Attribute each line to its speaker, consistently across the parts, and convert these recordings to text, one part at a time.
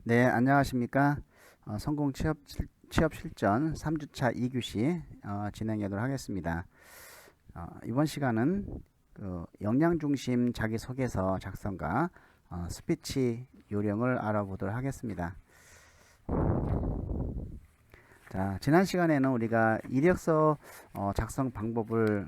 Speaker 1: 네, 안녕하십니까. 성공 취업 실전 3주차 2교시 진행하도록 하겠습니다. 이번 시간은 역량 중심 자기소개서 작성과 스피치 요령을 알아보도록 하겠습니다. 자, 지난 시간에는 우리가 이력서 작성 방법을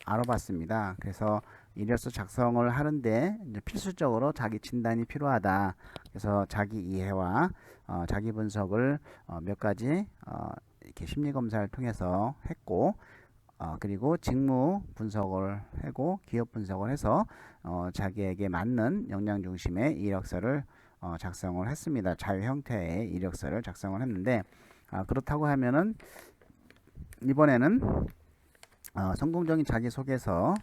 Speaker 1: 알아봤습니다. 그래서 이력서 작성을 하는데 이제 필수적으로 자기 진단이 필요하다. 그래서 자기 이해와 자기 분석을 몇 가지 이렇게 심리 검사를 통해서 했고, 그리고 직무 분석을 하고 기업 분석을 해서 자기에게 맞는 역량 중심의 이력서를 작성을 했습니다. 자유 형태의 이력서를 작성을 했는데, 그렇다고 하면은 이번에는 성공적인 자기소개서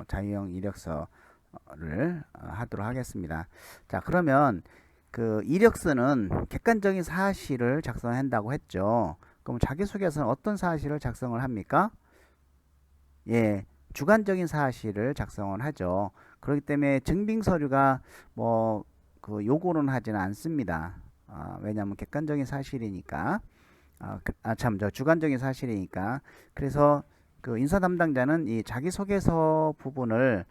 Speaker 1: 자유형 이력서를 하도록 하겠습니다. 자, 그러면 그 이력서는 객관적인 사실을 작성한다고 했죠. 그럼 자기소개서는 어떤 사실을 작성을 합니까? 예, 주관적인 사실을 작성을 하죠. 그렇기 때문에 증빙 서류가 뭐 그 요구는 하지는 않습니다. 왜냐하면 객관적인 사실이니까. 저 주관적인 사실이니까. 그래서 그 인사 담당자는 이 자기소개서 부분을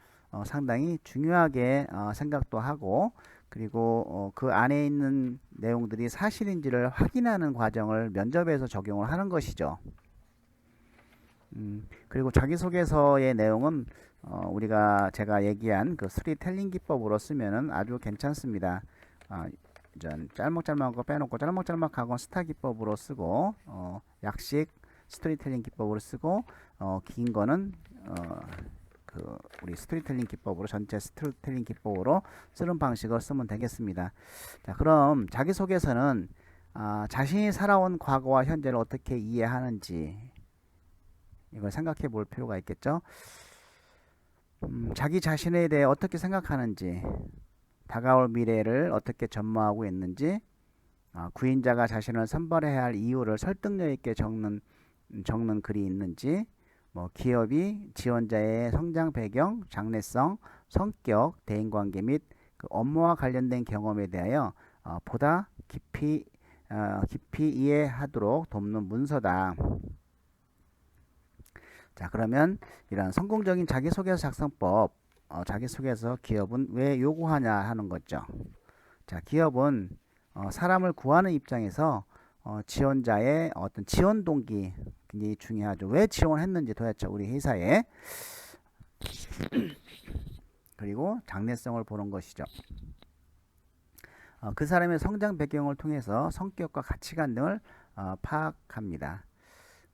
Speaker 1: 상당히 중요하게 생각도 하고, 그리고 그 안에 있는 내용들이 사실인지를 확인하는 과정을 면접에서 적용을 하는 것이죠. 그리고 자기소개서의 내용은 제가 얘기한 그 스토리텔링 기법으로 쓰면은 아주 괜찮습니다. 전 짤막짤막한 거 빼놓고 짤막짤막하고 스타 기법으로 쓰고, 약식 스토리텔링 기법으로 쓰고, 긴 거는 우리 스토리텔링 기법으로, 전체 스토리텔링 기법으로 쓰는 방식을 쓰면 되겠습니다. 자, 그럼 자기소개서는 자신이 살아온 과거와 현재를 어떻게 이해하는지 이걸 생각해 볼 필요가 있겠죠. 자기 자신에 대해 어떻게 생각하는지, 다가올 미래를 어떻게 전망하고 있는지, 구인자가 자신을 선발해야 할 이유를 설득력 있게 적는 글이 있는지, 뭐 기업이 지원자의 성장 배경, 장래성, 성격, 대인관계 및 그 업무와 관련된 경험에 대하여 보다 깊이 이해하도록 돕는 문서다. 자, 그러면 이런 성공적인 자기소개서 작성법, 자기소개서 기업은 왜 요구하냐 하는 거죠. 자, 기업은 사람을 구하는 입장에서 지원자의 어떤 지원 동기 굉장히 중요하죠. 왜 지원했는지 도대체 우리 회사에, 그리고 장래성을 보는 것이죠. 그 사람의 성장 배경을 통해서 성격과 가치관 등을 파악합니다.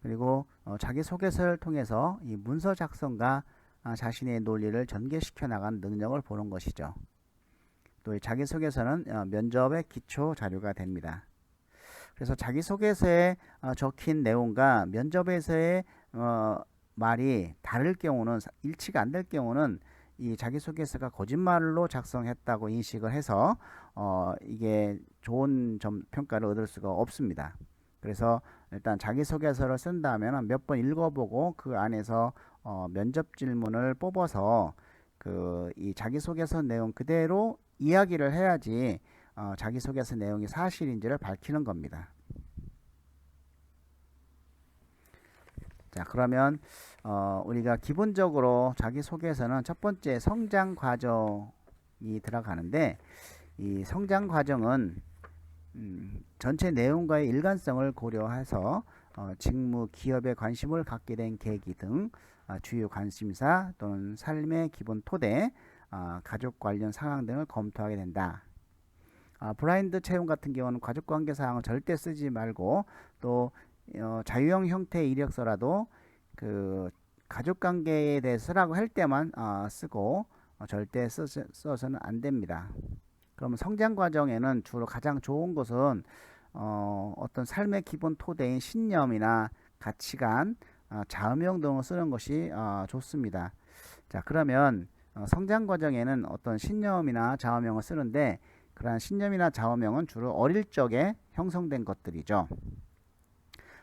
Speaker 1: 그리고 자기소개서를 통해서 이 문서 작성과 자신의 논리를 전개시켜 나가는 능력을 보는 것이죠. 또 이 자기소개서는 면접의 기초 자료가 됩니다. 그래서 자기소개서에 적힌 내용과 면접에서의 말이 다를 경우는, 일치가 안 될 경우는 이 자기소개서가 거짓말로 작성했다고 인식을 해서 이게 좋은 평가를 얻을 수가 없습니다. 그래서 일단 자기소개서를 쓴다면 몇 번 읽어보고 그 안에서 면접 질문을 뽑아서 이 자기소개서 내용 그대로 이야기를 해야지 자기소개서 내용이 사실인지를 밝히는 겁니다. 자, 그러면 우리가 기본적으로 자기소개서는 첫 번째 성장 과정이 들어가는데, 이 성장 과정은 전체 내용과의 일관성을 고려해서 직무, 기업에 관심을 갖게 된 계기 등 주요 관심사 또는 삶의 기본 토대, 가족 관련 상황 등을 검토하게 된다. 블라인드 채용 같은 경우는 가족관계 사항을 절대 쓰지 말고, 또 자유형 형태의 이력서라도 그 가족관계에 대해 쓰라고 할 때만 쓰고 절대 써서는 안 됩니다. 그러면 성장 과정에는 주로 가장 좋은 것은 어떤 삶의 기본 토대인 신념이나 가치관, 좌우명 등을 쓰는 것이 좋습니다. 자, 그러면 성장 과정에는 어떤 신념이나 좌우명을 쓰는데, 그러한 신념이나 좌우명은 주로 어릴 적에 형성된 것들이죠.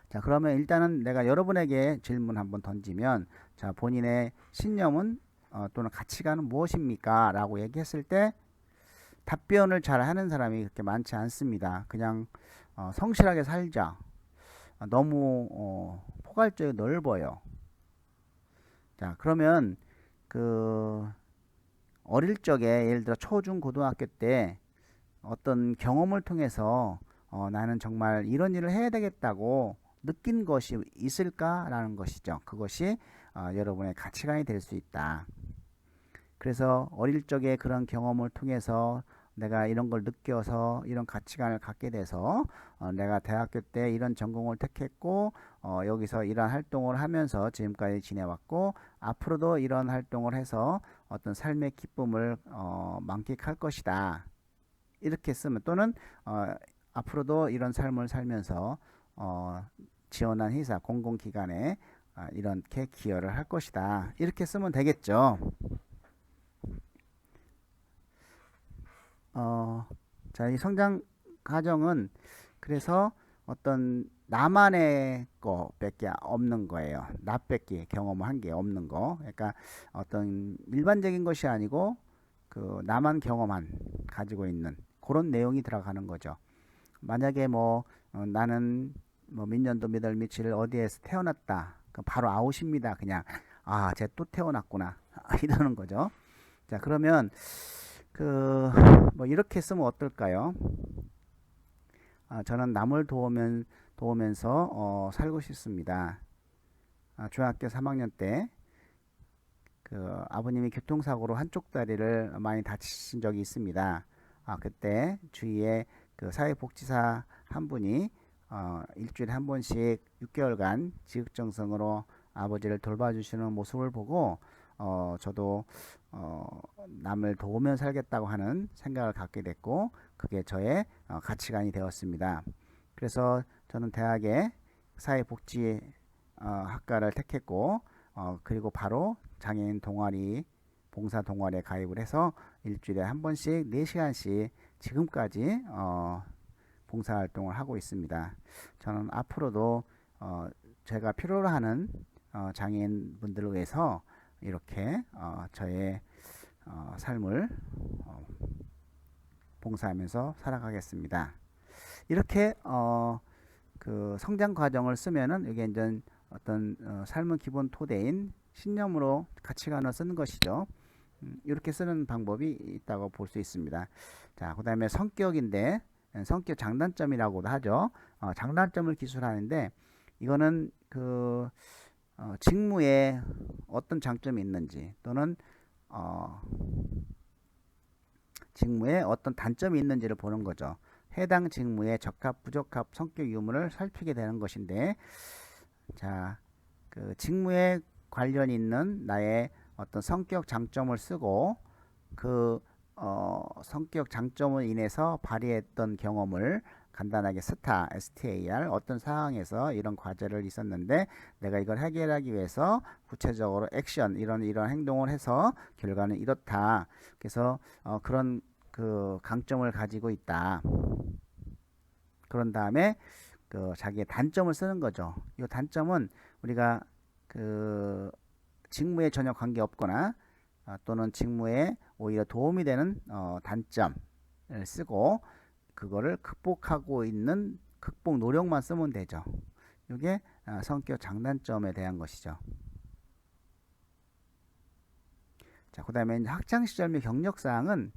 Speaker 1: 자, 그러면 일단은 내가 여러분에게 질문 한번 던지면, 자, 본인의 신념은 또는 가치관은 무엇입니까? 라고 얘기했을 때 답변을 잘 하는 사람이 그렇게 많지 않습니다. 그냥 성실하게 살자. 너무 포괄적이 넓어요. 자, 그러면 그 어릴 적에 예를 들어 초중 고등학교 때 어떤 경험을 통해서 나는 정말 이런 일을 해야 되겠다고 느낀 것이 있을까라는 것이죠. 그것이 여러분의 가치관이 될 수 있다. 그래서 어릴 적에 그런 경험을 통해서 내가 이런 걸 느껴서 이런 가치관을 갖게 돼서 내가 대학교 때 이런 전공을 택했고 여기서 이런 활동을 하면서 지금까지 지내왔고 앞으로도 이런 활동을 해서 어떤 삶의 기쁨을 만끽할 것이다. 이렇게 쓰면 또는 앞으로도 이런 삶을 살면서 지원한 회사 공공기관에 이렇게 기여를 할 것이다. 이렇게 쓰면 되겠죠. 자, 이 성장 과정은 그래서 어떤 나만의 거밖에 없는 거예요. 나밖에 경험을 한 게 없는 거. 그러니까 어떤 일반적인 것이 아니고 그 나만 경험한 가지고 있는 그런 내용이 들어가는 거죠. 만약에 뭐 나는 뭐 몇 년도 몇 월 며칠 어디에서 태어났다. 그럼 바로 아웃입니다. 그냥 쟤 또 태어났구나 이러는 거죠. 자, 그러면 그 뭐 이렇게 쓰면 어떨까요? 저는 남을 도우면서 살고 싶습니다. 중학교 3학년 때 그 아버님이 교통사고로 한쪽 다리를 많이 다치신 적이 있습니다. 그때 주위에 그 사회복지사 한 분이 일주일에 한 번씩 6개월간 지극정성으로 아버지를 돌봐주시는 모습을 보고 저도 남을 도우며 살겠다고 하는 생각을 갖게 됐고 그게 저의 가치관이 되었습니다. 그래서 저는 대학에 사회복지 학과를 택했고 그리고 바로 장애인 동아리 봉사 동아리에 가입을 해서 일주일에 한 번씩 4시간씩 지금까지 봉사활동을 하고 있습니다. 저는 앞으로도 제가 필요로 하는 장애인 분들을 위해서 이렇게 저의 삶을 봉사하면서 살아가겠습니다. 이렇게 그 성장 과정을 쓰면은 이게 이제 어떤 삶의 기본 토대인 신념으로 가치관을 쓰는 것이죠. 이렇게 쓰는 방법이 있다고 볼 수 있습니다. 자, 그 다음에 성격인데 성격 장단점이라고도 하죠. 장단점을 기술하는데 이거는 그 직무에 어떤 장점이 있는지 또는 직무에 어떤 단점이 있는지를 보는 거죠. 해당 직무의 적합, 부적합 성격 유무를 살피게 되는 것인데, 자, 그 직무에 관련 있는 나의 어떤 성격 장점을 쓰고 그 성격 장점을 인해서 발휘했던 경험을 간단하게 STAR 어떤 상황에서 이런 과제를 있었는데 내가 이걸 해결하기 위해서 구체적으로 액션 이런 행동을 해서 결과는 이렇다. 그래서 그런 그 강점을 가지고 있다. 그런 다음에 그 자기의 단점을 쓰는 거죠. 이 단점은 우리가 그 직무에 전혀 관계 없거나 또는 직무에 오히려 도움이 되는 단점을 쓰고 그거를 극복하고 있는 극복 노력만 쓰면 되죠. 이게 성격 장단점에 대한 것이죠. 자, 그 다음에 학창 시절 및 경력 사항은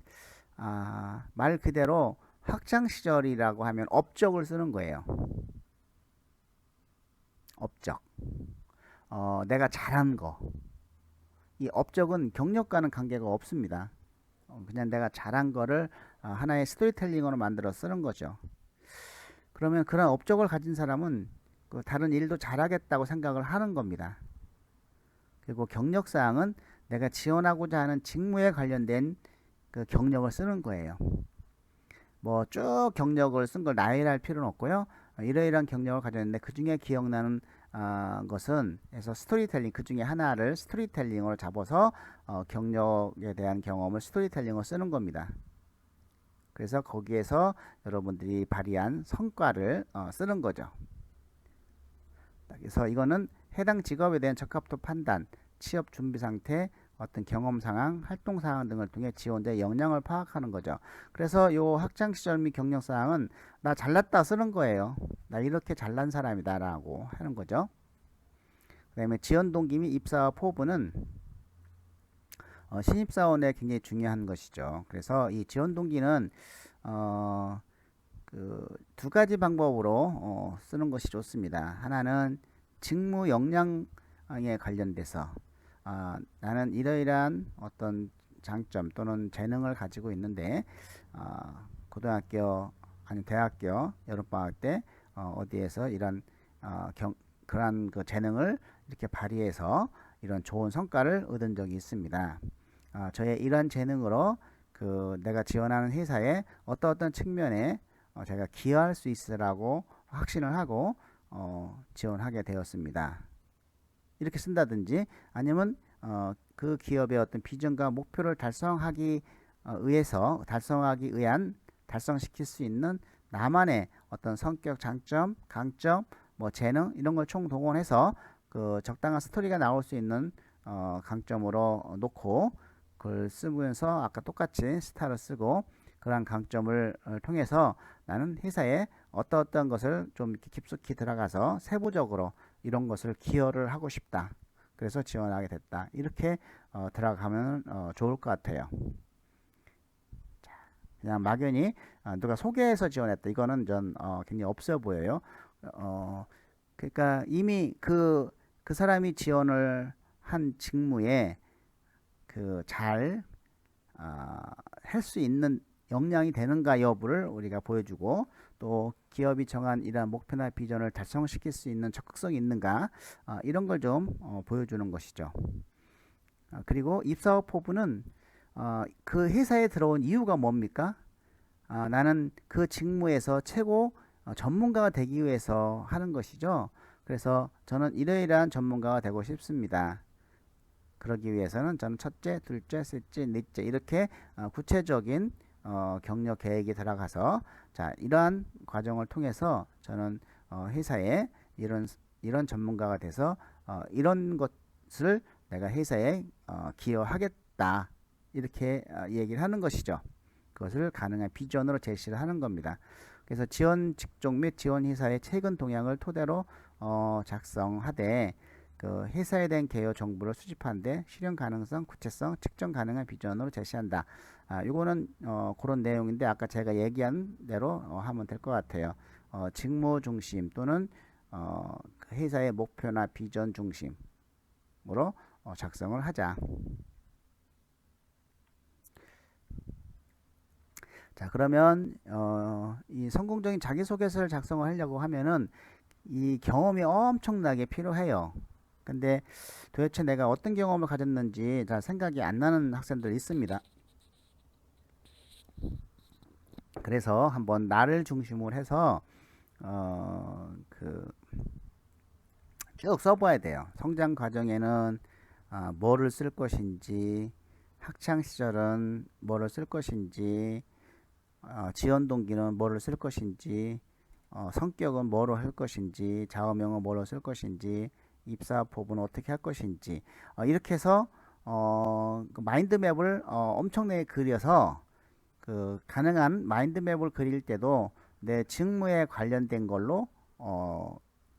Speaker 1: 말 그대로 학창 시절이라고 하면 업적을 쓰는 거예요. 업적. 내가 잘한 거. 이 업적은 경력과는 관계가 없습니다. 그냥 내가 잘한 거를 하나의 스토리텔링으로 만들어 쓰는 거죠. 그러면 그런 업적을 가진 사람은 그 다른 일도 잘하겠다고 생각을 하는 겁니다. 그리고 경력사항은 내가 지원하고자 하는 직무에 관련된 그 경력을 쓰는 거예요. 뭐 쭉 경력을 쓴 걸 나열할 필요는 없고요. 이러이러한 경력을 가졌는데 그 중에 기억나는 것은 해서 스토리텔링 그 중에 하나를 스토리텔링으로 잡아서 경력에 대한 경험을 스토리텔링으로 쓰는 겁니다. 그래서 거기에서 여러분들이 발휘한 성과를 쓰는 거죠. 그래서 이거는 해당 직업에 대한 적합도 판단, 취업 준비 상태, 어떤 경험 상황, 활동 상황 등을 통해 지원자의 역량을 파악하는 거죠. 그래서 요 학창 시절 및 경력 사항은 나 잘났다 쓰는 거예요. 나 이렇게 잘난 사람이다라고 하는 거죠. 그다음에 지원 동기 및 입사와 포부는 신입사원에 굉장히 중요한 것이죠. 그래서 이 지원 동기는 그 두 가지 방법으로 쓰는 것이 좋습니다. 하나는 직무 역량에 관련돼서 나는 이러이러한 어떤 장점 또는 재능을 가지고 있는데 고등학교 아니 대학교 여름방학 때 어디에서 이런 그러한 그 재능을 이렇게 발휘해서 이런 좋은 성과를 얻은 적이 있습니다. 저의 이러한 재능으로 그 내가 지원하는 회사에 어떤 측면에 제가 기여할 수 있으라고 확신을 하고 지원하게 되었습니다. 이렇게 쓴다든지 아니면 그 기업의 어떤 비전과 목표를 달성하기 위한 달성시킬 수 있는 나만의 어떤 성격, 장점, 강점, 뭐 재능 이런 걸 총동원해서 그 적당한 스토리가 나올 수 있는 강점으로 놓고 그걸 쓰면서 아까 똑같이 스타를 쓰고 그러한 강점을 통해서 나는 회사에 어떤 것을 좀 깊숙이 들어가서 세부적으로 이런 것을 기여를 하고 싶다. 그래서 지원하게 됐다. 이렇게 들어가면 좋을 것 같아요. 자, 그냥 막연히 누가 소개해서 지원했다. 이거는 전 굉장히 없어 보여요. 그러니까 이미 그 사람이 지원을 한 직무에 그 잘 할 수 있는 역량이 되는가 여부를 우리가 보여주고 또 기업이 정한 이러한 목표나 비전을 달성시킬 수 있는 적극성이 있는가 이런 걸 좀 보여주는 것이죠. 그리고 입사 후 포부는 그 회사에 들어온 이유가 뭡니까? 나는 그 직무에서 최고 전문가가 되기 위해서 하는 것이죠. 그래서 저는 이러이러한 전문가가 되고 싶습니다. 그러기 위해서는 저는 첫째, 둘째, 셋째, 넷째 이렇게 구체적인 경력 계획이 들어가서 자 이러한 과정을 통해서 저는 회사에 이런 전문가가 돼서 이런 것을 내가 회사에 기여하겠다 이렇게 얘기를 하는 것이죠. 그것을 가능한 비전으로 제시를 하는 겁니다. 그래서 지원 직종 및 지원 회사의 최근 동향을 토대로 작성하되 그 회사에 대한 개요 정보를 수집하는데 실현 가능성, 구체성, 측정 가능한 비전으로 제시한다. 이거는 그런 내용인데 아까 제가 얘기한 대로 하면 될 것 같아요. 직무 중심 또는 그 회사의 목표나 비전 중심으로 작성을 하자. 자, 그러면 이 성공적인 자기소개서를 작성을 하려고 하면은 이 경험이 엄청나게 필요해요. 근데 도대체 내가 어떤 경험을 가졌는지 잘 생각이 안 나는 학생들 있습니다. 그래서 한번 나를 중심으로 해서 쭉 써봐야 돼요. 성장 과정에는 뭐를 쓸 것인지, 학창 시절은 뭐를 쓸 것인지, 지원 동기는 뭐를 쓸 것인지, 성격은 뭐로 할 것인지, 좌우명은 뭐로 쓸 것인지, 입사 포부는 어떻게 할 것인지 이렇게 해서 그 마인드맵을 엄청나게 그려서 그 가능한 마인드맵을 그릴 때도 내 직무에 관련된 걸로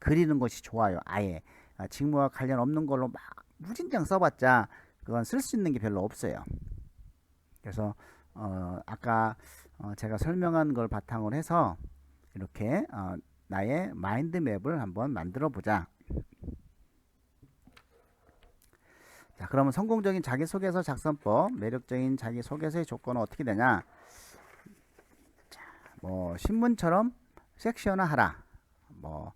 Speaker 1: 그리는 것이 좋아요. 아예 직무와 관련 없는 걸로 막 무진장 써봤자 그건 쓸 수 있는 게 별로 없어요. 그래서 아까 제가 설명한 걸 바탕으로 해서 이렇게 나의 마인드맵을 한번 만들어 보자. 자, 그러면 성공적인 자기소개서 작성법, 매력적인 자기소개서의 조건은 어떻게 되냐? 자, 뭐 신문처럼 섹션화하라. 뭐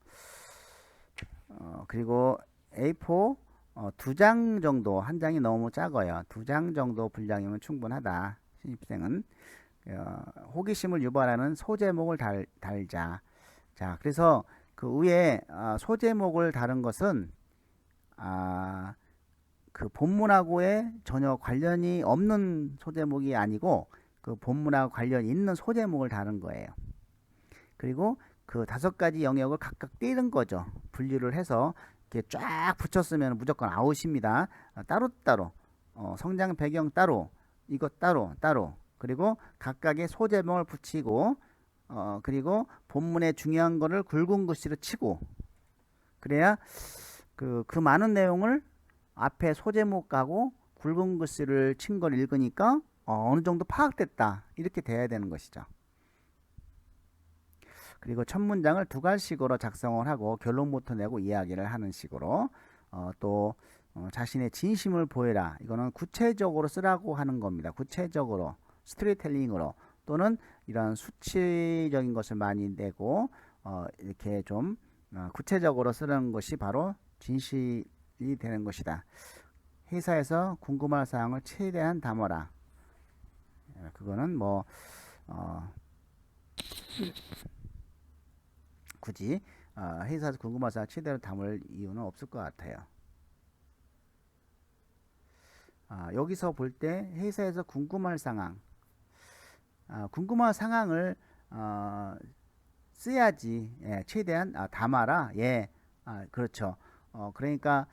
Speaker 1: 그리고 A4 2장 정도, 한 장이 너무 작아요. 2장 정도 분량이면 충분하다. 신입생은 호기심을 유발하는 소제목을 달자. 자, 그래서 그 위에 소제목을 다른 것은 그 본문하고의 전혀 관련이 없는 소제목이 아니고 그 본문하고 관련 있는 소제목을 다룬 거예요. 그리고 그 5가지 영역을 각각 떼는 거죠. 분류를 해서 이렇게 쫙 붙였으면 무조건 아웃입니다. 따로따로 성장 배경 따로, 이것 따로, 그리고 각각의 소제목을 붙이고, 그리고 본문의 중요한 거를 굵은 글씨로 치고, 그래야 그 많은 내용을 앞에 소제목하고 굵은 글씨를 친 걸 읽으니까 어느 정도 파악됐다, 이렇게 돼야 되는 것이죠. 그리고 첫 문장을 두 갈식으로 작성을 하고 결론부터 내고 이야기를 하는 식으로, 또 자신의 진심을 보여라, 이거는 구체적으로 쓰라고 하는 겁니다. 구체적으로 스토리텔링으로, 또는 이런 수치적인 것을 많이 내고 이렇게 좀 구체적으로 쓰는 것이 바로 진실이 되는 것이다. 회사에서 궁금한 사항을 최대한 담아라. 그거는 뭐 굳이 회사에서 궁금한 사항을 최대한 담을 이유는 없을 것 같아요. 여기서 볼 때 회사에서 궁금한 상황, 궁금한 상황을 써야지. 예, 최대한 담아라. 예, 그렇죠. 그러니까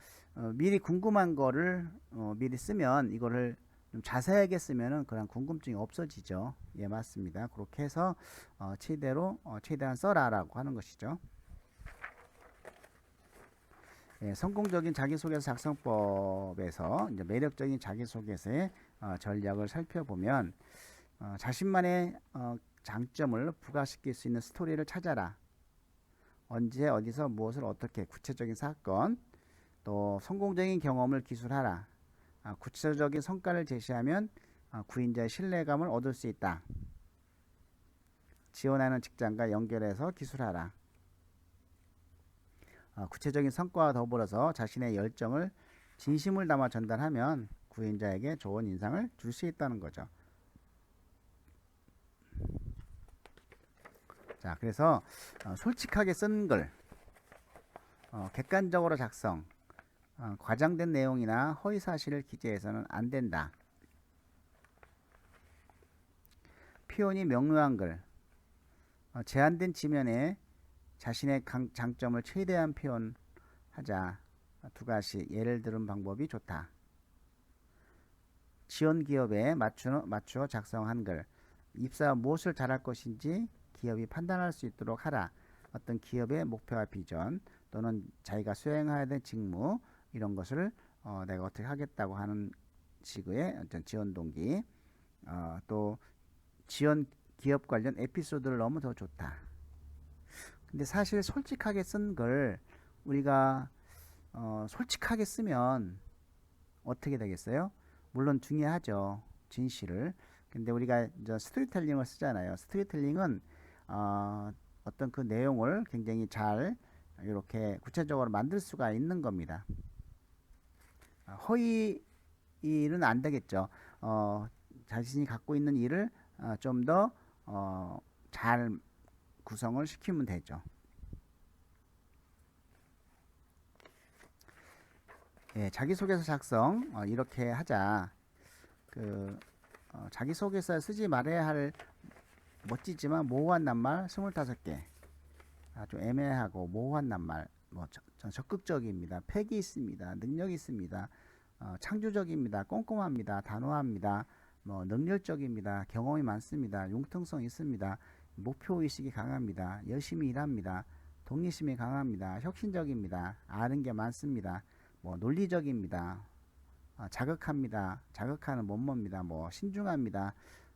Speaker 1: 미리 궁금한 거를 미리 쓰면, 이거를 좀 자세하게 쓰면은 그런 궁금증이 없어지죠. 예, 맞습니다. 그렇게 해서 최대한 써라라고 하는 것이죠. 예, 성공적인 자기소개서 작성법에서 이제 매력적인 자기소개서의 전략을 살펴보면, 자신만의 장점을 부각시킬 수 있는 스토리를 찾아라. 언제 어디서 무엇을 어떻게, 구체적인 사건, 또 성공적인 경험을 기술하라. 구체적인 성과를 제시하면 구인자의 신뢰감을 얻을 수 있다. 지원하는 직장과 연결해서 기술하라. 구체적인 성과와 더불어서 자신의 열정을, 진심을 담아 전달하면 구인자에게 좋은 인상을 줄 수 있다는 거죠. 자, 그래서 솔직하게 쓴 글, 객관적으로 작성, 과장된 내용이나 허위 사실을 기재해서는 안 된다. 표현이 명료한 글, 제한된 지면에 자신의 장점을 최대한 표현하자. 두 가지 예를 들은 방법이 좋다. 지원 기업에 맞추어 작성한 글, 입사 무엇을 잘할 것인지 기업이 판단할 수 있도록 하라. 어떤 기업의 목표와 비전, 또는 자기가 수행해야 될 직무, 이런 것을 내가 어떻게 하겠다고 하는 식의 어떤 지원 동기, 또 지원 기업 관련 에피소드를 넣으면 더 좋다. 근데 사실 솔직하게 쓴 걸 우리가 솔직하게 쓰면 어떻게 되겠어요? 물론 중요하죠, 진실을. 근데 우리가 이제 스토리텔링을 쓰잖아요. 스토리텔링은 어떤 그 내용을 굉장히 잘 이렇게 구체적으로 만들 수가 있는 겁니다. 허위 일은 안 되겠죠. 자신이 갖고 있는 일을 좀 더 잘 구성을 시키면 되죠. 예, 자기소개서 작성 이렇게 하자. 자기소개서에 쓰지 말아야 할 멋지지만 모호한 낱말 25개. 아주 애매하고 모호한 낱말, 적극적입니다. 패기 있습니다. 능력이 있습니다. 창조적입니다. 꼼꼼합니다. 단호합니다. 능률적입니다. 경험이 많습니다. 융통성 있습니다. 목표의식이 강합니다. 열심히 일합니다. 독립심이 강합니다. 혁신적입니다. 아는 게 많습니다. 논리적입니다. 자극합니다. 자극하는 뭐뭐입니다. 신중합니다.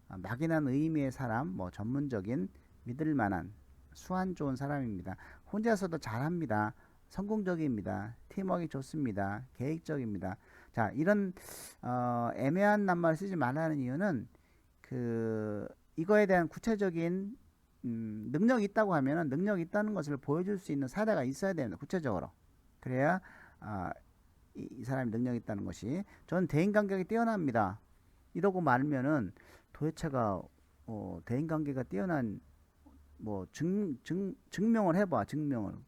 Speaker 1: 막연한 의미의 사람, 전문적인, 믿을만한, 수완 좋은 사람입니다. 혼자서도 잘합니다. 성공적입니다. 팀워크가 좋습니다. 계획적입니다. 자, 이런 애매한 낱말을 쓰지 말라는 이유는 이거에 대한 구체적인 능력이 있다고 하면은 능력이 있다는 것을 보여줄 수 있는 사례가 있어야 됩니다. 구체적으로. 그래야 이 사람이 능력이 있다는 것이, 저는 대인관계가 뛰어납니다, 이러고 말면은 도대체가 대인관계가 뛰어난 증명을 해봐.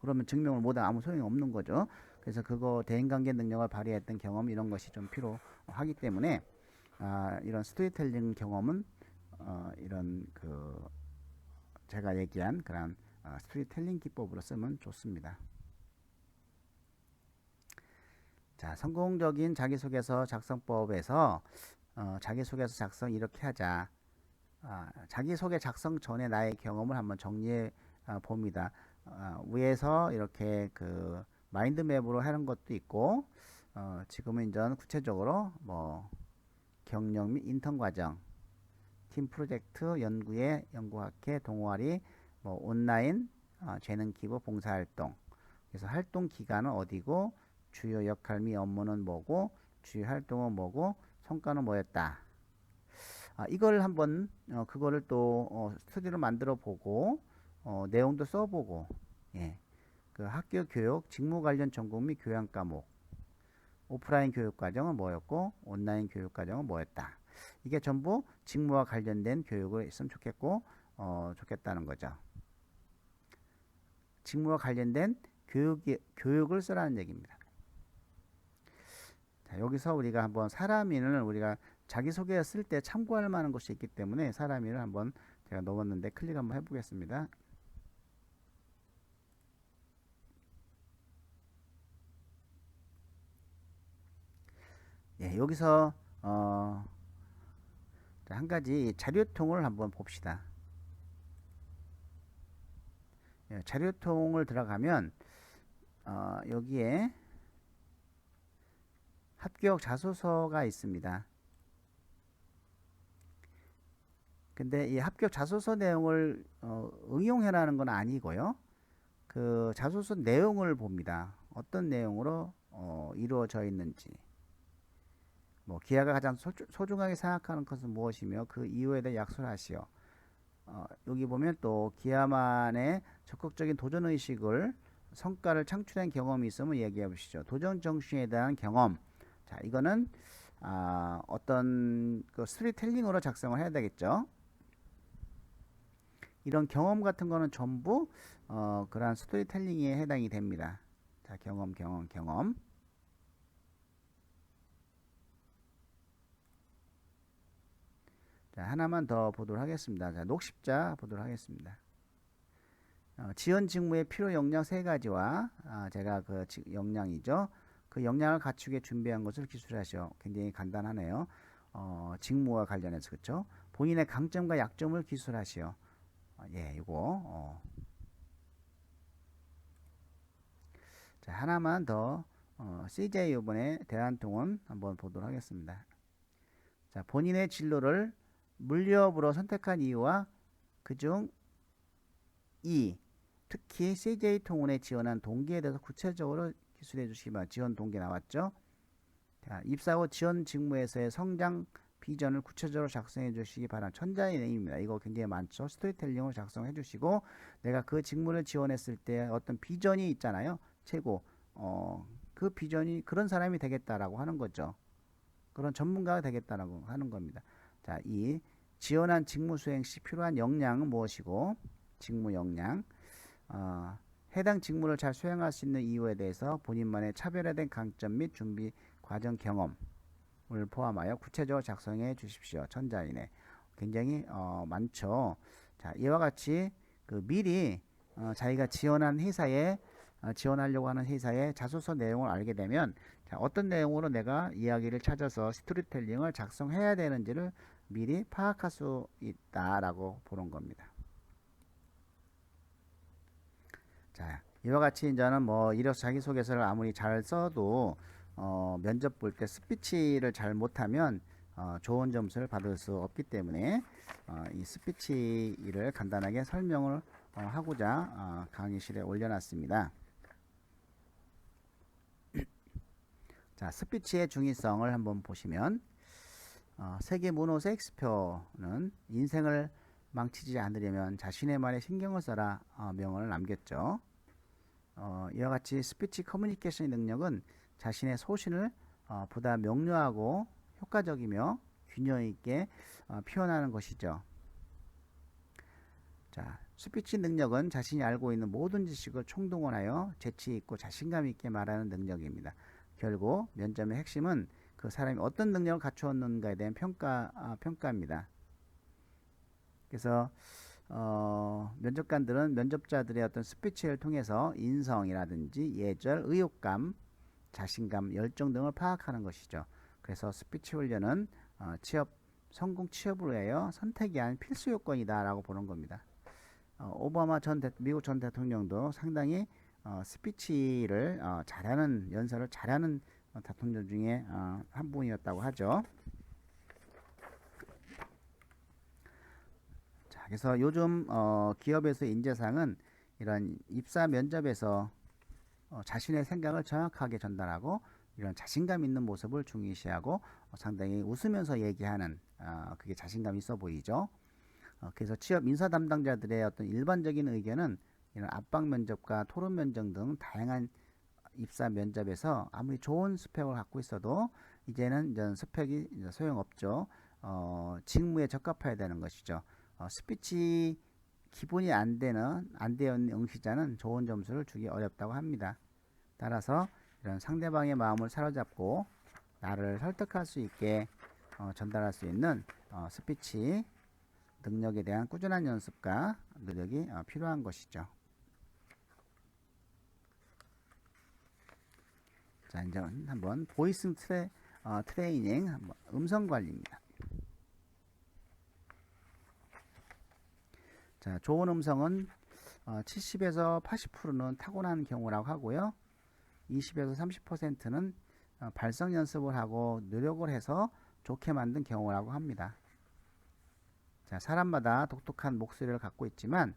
Speaker 1: 그러면 증명을 못하면 아무 소용이 없는 거죠. 그래서 그거 대인관계 능력을 발휘했던 경험, 이런 것이 좀 필요하기 때문에 이런 스토리텔링 경험은 이런 제가 얘기한 그런 스토리텔링 기법으로 쓰면 좋습니다. 자, 성공적인 자기소개서 작성법에서 자기소개서 작성 이렇게 하자. 자기소개 작성 전에 나의 경험을 한번 정리해 봅니다. 위에서 이렇게 그 마인드맵으로 하는 것도 있고, 지금은 이제 구체적으로 뭐 경력 및 인턴 과정, 팀 프로젝트, 연구회, 연구학회, 동아리, 뭐 온라인, 재능 기부, 봉사활동. 그래서 활동 기간은 어디고, 주요 역할 및 업무는 뭐고, 주요 활동은 뭐고, 성과는 뭐였다. 이걸 한번 그거를 또 스터디로 만들어 보고 내용도 써보고, 예, 그 학교 교육, 직무 관련 전공 및 교양 과목, 오프라인 교육 과정은 뭐였고, 온라인 교육 과정은 뭐였다. 이게 전부 직무와 관련된 교육을 있으면 좋겠고, 좋겠다는 거죠. 직무와 관련된 교육을 쓰라는 얘기입니다. 자, 여기서 우리가 한번 사람인을 우리가 자기소개 쓸 때 참고할 만한 것이 있기 때문에 사람인을 한번 제가 넣었는데 클릭 한번 해보겠습니다. 예, 여기서 한 가지 자료통을 한번 봅시다. 예, 자료통을 들어가면 여기에 합격 자소서가 있습니다. 근데 이 합격 자소서 내용을 응용해라는 건 아니고요. 그 자소서 내용을 봅니다. 어떤 내용으로 이루어져 있는지, 뭐 기아가 가장 소중하게 생각하는 것은 무엇이며 그 이유에 대해 약속을 하시오. 여기 보면 또 기아만의 적극적인 도전 의식을 성과를 창출한 경험이 있으면 얘기해 보시죠. 도전 정신에 대한 경험. 자, 이거는 어떤 그 스토리텔링으로 작성을 해야 되겠죠. 이런 경험 같은 거는 전부 그러한 스토리텔링에 해당이 됩니다. 자, 경험. 자, 하나만 더 보도록 하겠습니다. 자, 녹십자 보도록 하겠습니다. 지원 직무의 필요 역량 세 가지와 제가 그 역량이죠. 그 역량을 갖추게 준비한 것을 기술하시오. 굉장히 간단하네요. 직무와 관련해서 그렇죠. 본인의 강점과 약점을 기술하시오. 예, 이거 자, 하나만 더 CJ 이번에 대한통운 한번 보도록 하겠습니다. 자, 본인의 진로를 물리업으로 선택한 이유와 그중 2. 특히 CJ통운에 지원한 동기에 대해서 구체적으로 기술해 주시기 바랍니다. 지원 동기 나왔죠? 자, 입사 후 지원 직무에서의 성장 비전을 구체적으로 작성해 주시기 바랍니다. 천자의 내용입니다. 이거 굉장히 많죠. 스토리텔링을 작성해 주시고 내가 그 직무를 지원했을 때 어떤 비전이 있잖아요. 최고 그 비전이 그런 사람이 되겠다라고 하는 거죠. 그런 전문가가 되겠다라고 하는 겁니다. 자, 이 지원한 직무 수행 시 필요한 역량은 무엇이고 직무 역량 해당 직무를 잘 수행할 수 있는 이유에 대해서 본인만의 차별화된 강점 및 준비 과정 경험을 포함하여 구체적으로 작성해 주십시오. 천자이네. 굉장히 많죠. 자, 이와 같이 그 미리 자기가 지원한 회사에 지원하려고 하는 회사의 자소서 내용을 알게 되면 자, 어떤 내용으로 내가 이야기를 찾아서 스토리텔링을 작성해야 되는지를 미리 파악할 수 있다라고 보는 겁니다. 자, 이와 같이 이제는 뭐 이력서 자기소개서를 아무리 잘 써도 면접 볼 때 스피치를 잘 못하면 좋은 점수를 받을 수 없기 때문에 이 스피치를 간단하게 설명을 하고자 강의실에 올려놨습니다. 자, 스피치의 중요성을 한번 보시면 세계 문호 셰익스피어는 인생을 망치지 않으려면 자신의 말에 신경을 써라 명언을 남겼죠. 이와 같이 스피치 커뮤니케이션의 능력은 자신의 소신을 보다 명료하고 효과적이며 균형 있게 표현하는 것이죠. 자, 스피치 능력은 자신이 알고 있는 모든 지식을 총동원하여 재치 있고 자신감 있게 말하는 능력입니다. 결국 면접의 핵심은 그 사람이 어떤 능력을 갖추었는가에 대한 평가입니다. 그래서 면접관들은 면접자들의 어떤 스피치를 통해서 인성이라든지 예절, 의욕감 자신감, 열정 등을 파악하는 것이죠. 그래서 스피치 훈련은 성공 취업을 위하여 선택이 아닌 필수 요건이다라고 보는 겁니다. 오바마 미국 전 대통령도 상당히 스피치를 잘하는 연설을 잘하는 대통령 중에 한 분이었다고 하죠. 자, 그래서 요즘 기업에서 인재상은 이런 입사 면접에서 자신의 생각을 정확하게 전달하고 이런 자신감 있는 모습을 중요시하고 상당히 웃으면서 얘기하는 그게 자신감 있어 보이죠. 그래서 취업 인사 담당자들의 어떤 일반적인 의견은 이런 압박 면접과 토론 면접 등 다양한 입사 면접에서 아무리 좋은 스펙을 갖고 있어도 이제는 스펙이 이제 소용없죠. 직무에 적합해야 되는 것이죠. 스피치 기본이 안 되어 있는 응시자는 좋은 점수를 주기 어렵다고 합니다. 따라서 이런 상대방의 마음을 사로잡고 나를 설득할 수 있게 전달할 수 있는 스피치 능력에 대한 꾸준한 연습과 노력이 필요한 것이죠. 자, 이제 한번 보이스 트레이닝, 음성 관리입니다. 자, 좋은 음성은 70에서 80%는 타고난 경우라고 하고요. 20에서 30%는 발성 연습을 하고 노력을 해서 좋게 만든 경우라고 합니다. 자, 사람마다 독특한 목소리를 갖고 있지만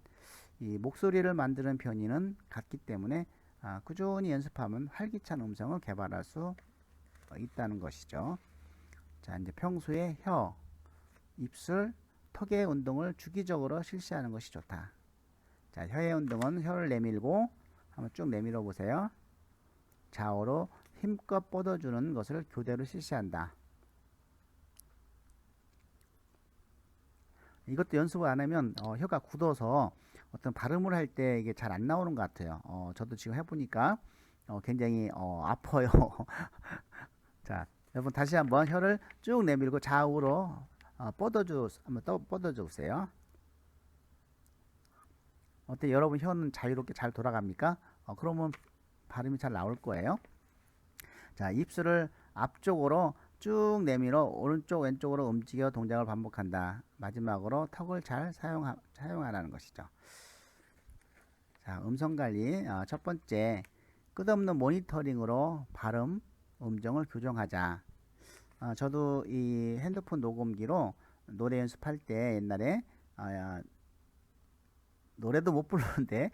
Speaker 1: 이 목소리를 만드는 변이는 같기 때문에 꾸준히 연습하면 활기찬 음성을 개발할 수 있다는 것이죠. 자, 이제 평소에 혀, 입술, 턱의 운동을 주기적으로 실시하는 것이 좋다. 자, 혀의 운동은 혀를 내밀고 한번 쭉 내밀어 보세요. 좌우로 힘껏 뻗어주는 것을 교대로 실시한다. 이것도 연습을 안 하면 혀가 굳어서 어떤 발음을 할 때 이게 잘 안 나오는 것 같아요. 저도 지금 해보니까 굉장히 아파요. 자, 여러분 다시 한번 혀를 쭉 내밀고 좌우로 한번 뻗어주세요. 어때? 여러분 혀는 자유롭게 잘 돌아갑니까? 그러면 발음이 잘 나올 거예요. 자, 입술을 앞쪽으로 쭉 내밀어 오른쪽 왼쪽으로 움직여 동작을 반복한다. 마지막으로 턱을 잘 사용하라는 것이죠. 자, 음성관리 첫 번째, 끝없는 모니터링으로 발음, 음정을 교정하자. 저도 이 핸드폰 녹음기로 노래 연습할 때 옛날에 노래도 못 부르는데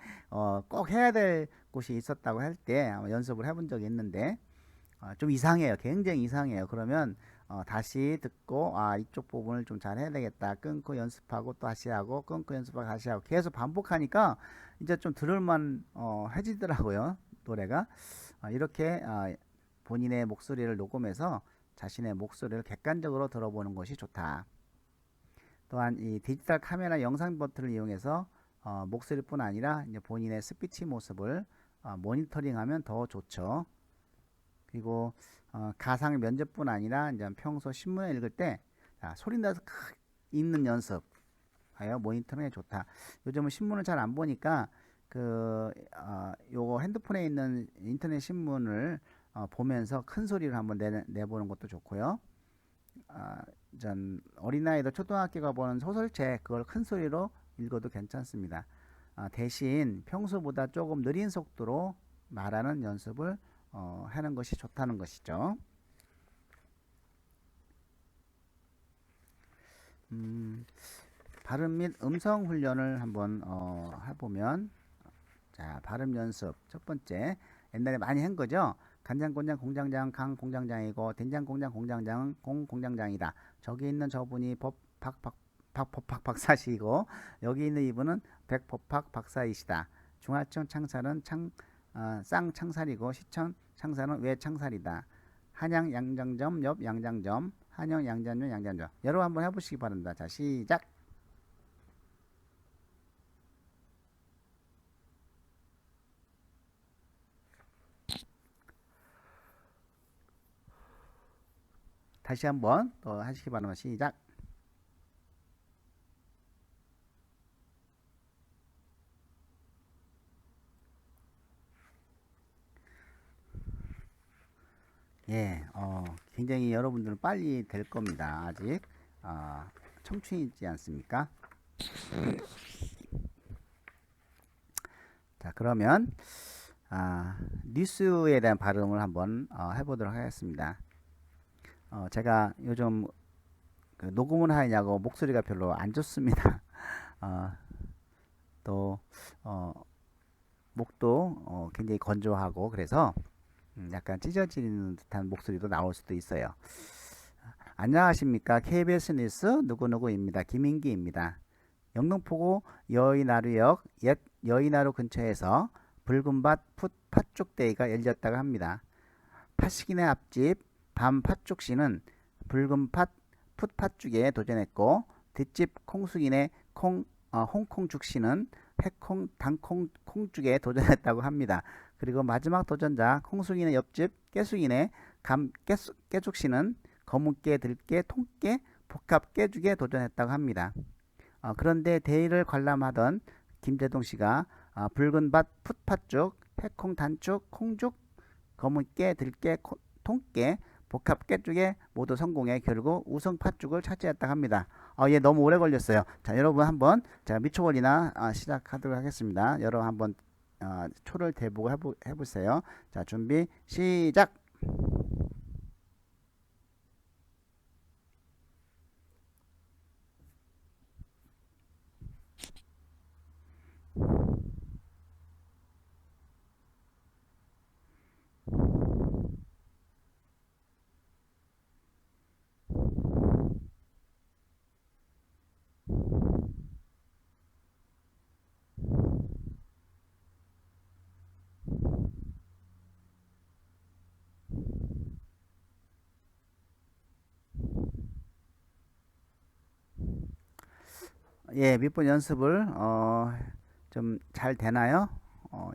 Speaker 1: 꼭 해야 될 곳이 있었다고 할 때 연습을 해본 적이 있는데 좀 이상해요. 굉장히 이상해요. 그러면 다시 듣고 이쪽 부분을 좀 잘 해야 되겠다. 끊고 연습하고 또 다시 하고 끊고 연습하고 다시 하고 계속 반복하니까 이제 좀 들을만 해지더라고요. 노래가 이렇게 본인의 목소리를 녹음해서 자신의 목소리를 객관적으로 들어보는 것이 좋다. 또한 이 디지털 카메라 영상 버튼을 이용해서 목소리뿐 아니라 이제 본인의 스피치 모습을 모니터링하면 더 좋죠. 그리고 가상 면접뿐 아니라 이제 평소 신문을 읽을 때 소리 나서 읽는 연습하여 모니터링에 좋다. 요즘은 신문을 잘 안 보니까 요거 핸드폰에 있는 인터넷 신문을 보면서 큰 소리를 한번 내보는 것도 좋고요. 전 어린아이들 초등학교가 보는 소설책 그걸 큰 소리로 읽어도 괜찮습니다. 대신 평소보다 조금 느린 속도로 말하는 연습을 하는 것이 좋다는 것이죠. 발음 및 음성 훈련을 한번 해보면, 자, 발음 연습 첫 번째, 옛날에 많이 한 거죠. 간장공장 공장장 강 공장장이고 된장공장 공장장은 공 공장장이다. 저기 있는 저분이 법박 박사시고 여기 있는 이분은 백법학 박사이시다. 중하청 창살은 쌍 창살이고 시청 창살은 외 창살이다. 한양 양장점 옆 양장점, 한영 양장점 양장점. 여러분 한번 해보시기 바랍니다. 자, 시작. 다시 한번 또 하시기 바랍니다. 시작. 예, 굉장히 여러분들은 빨리 될 겁니다. 아직 어, 청춘이지 않습니까? 자, 그러면 뉴스에 대한 발음을 한번 해보도록 하겠습니다. 제가 요즘 그 녹음을 하느냐고 목소리가 별로 안 좋습니다. 어, 또 목도 굉장히 건조하고 그래서 약간 찢어지는 듯한 목소리도 나올 수도 있어요. 안녕하십니까? KBS 뉴스 누구누구입니다. 김인기입니다. 영등포구 여의나루역 옛 여의나루 근처에서 붉은밭 팥죽데이가 열렸다고 합니다. 팥식인의 앞집 밤팥죽씨는 붉은팥 풋팥죽에 도전했고 뒷집 콩숙인의 홍콩죽씨는 해콩 당콩 콩죽에 도전했다고 합니다. 그리고 마지막 도전자 콩숙인의 옆집 깨숙인의 깨죽씨는 검은깨 들깨 통깨 복합 깨죽에 도전했다고 합니다. 그런데 대의를 관람하던 김재동 씨가 붉은밭 풋팥죽, 해콩 단축, 콩죽, 검은깨, 들깨, 통깨, 복합 깨죽에 모두 성공해 결국 우승 팥죽을 차지했다고 합니다. 예, 너무 오래 걸렸어요. 자, 여러분 한번 제가 미초원이나 시작하도록 하겠습니다. 여러분 한번 초를 대보고 해보세요. 자, 준비 시작. 예, 몇 번 연습을 좀 잘 되나요?